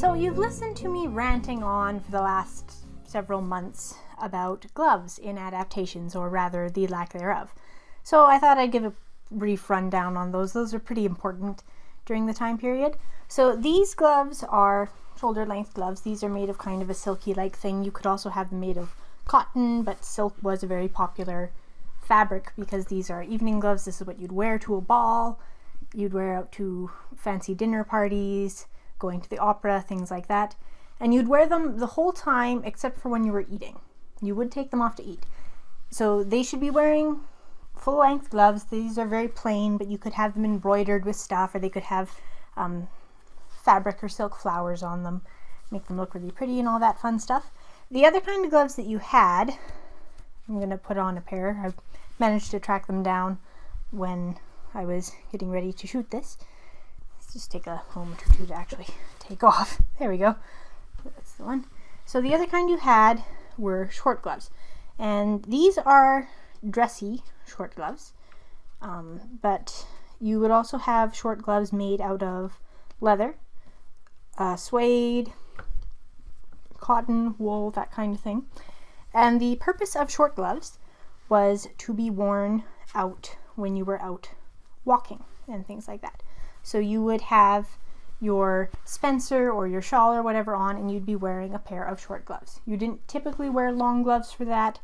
So you've listened to me ranting on for the last several months about gloves in adaptations, or rather the lack thereof. So I thought I'd give a brief rundown on those. Those are pretty important during the time period. So these gloves are shoulder length gloves. These are made of kind of a silky like thing. You could also have them made of cotton, but silk was a very popular fabric because these are evening gloves. This is what you'd wear to a ball, you'd wear out to fancy dinner parties, going to the opera, things like that. And you'd wear them the whole time except for when you were eating. You would take them off to eat. So they should be wearing full-length gloves. These are very plain, but you could have them embroidered with stuff, or they could have fabric or silk flowers on them, make them look really pretty and all that fun stuff. The other kind of gloves that you had, I'm going to put on a pair. I managed to track them down when I was getting ready to shoot this. Let's just take a moment or two to actually take off. There we go. That's the one. So the other kind you had were short gloves. And these are dressy short gloves. But you would also have short gloves made out of leather, suede, cotton, wool, that kind of thing. And the purpose of short gloves was to be worn out when you were out walking and things like that. So you would have your spencer or your shawl or whatever on, and you'd be wearing a pair of short gloves. You didn't typically wear long gloves for that.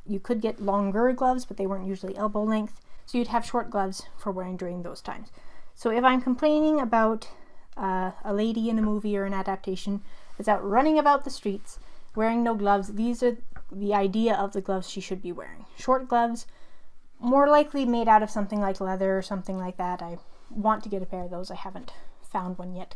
You could get longer gloves, but they weren't usually elbow length. So you'd have short gloves for wearing during those times. So if I'm complaining about a lady in a movie or an adaptation that's out running about the streets wearing no gloves, these are the idea of the gloves she should be wearing. Short gloves, more likely made out of something like leather or something like that. I want to get a pair of those. I haven't found one yet.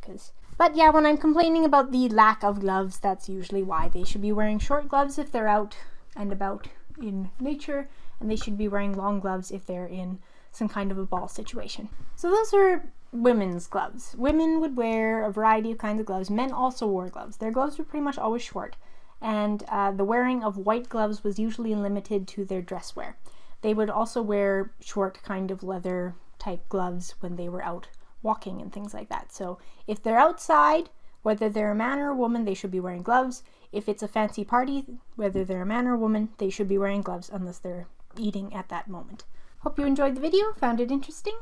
But yeah, when I'm complaining about the lack of gloves, that's usually why. They should be wearing short gloves if they're out and about in nature, and they should be wearing long gloves if they're in some kind of a ball situation. So those are women's gloves. Women would wear a variety of kinds of gloves. Men also wore gloves. Their gloves were pretty much always short, and the wearing of white gloves was usually limited to their dress wear. They would also wear short kind of leather type gloves when they were out walking and things like that. So if they're outside, whether they're a man or a woman, they should be wearing gloves. If it's a fancy party, whether they're a man or a woman, they should be wearing gloves unless they're eating at that moment. Hope you enjoyed the video, found it interesting.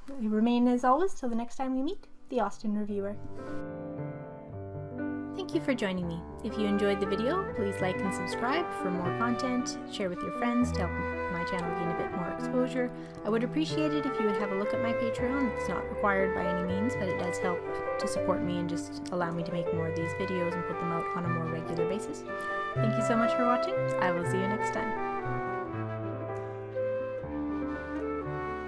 Remain as always till the next time we meet, the Austen Reviewer. Thank you for joining me. If you enjoyed the video, please like and subscribe for more content, share with your friends to help my channel gain a bit more exposure. I would appreciate it if you would have a look at my Patreon. It's not required by any means, but it does help to support me and just allow me to make more of these videos and put them out on a more regular basis. Thank you so much for watching. I will see you next time.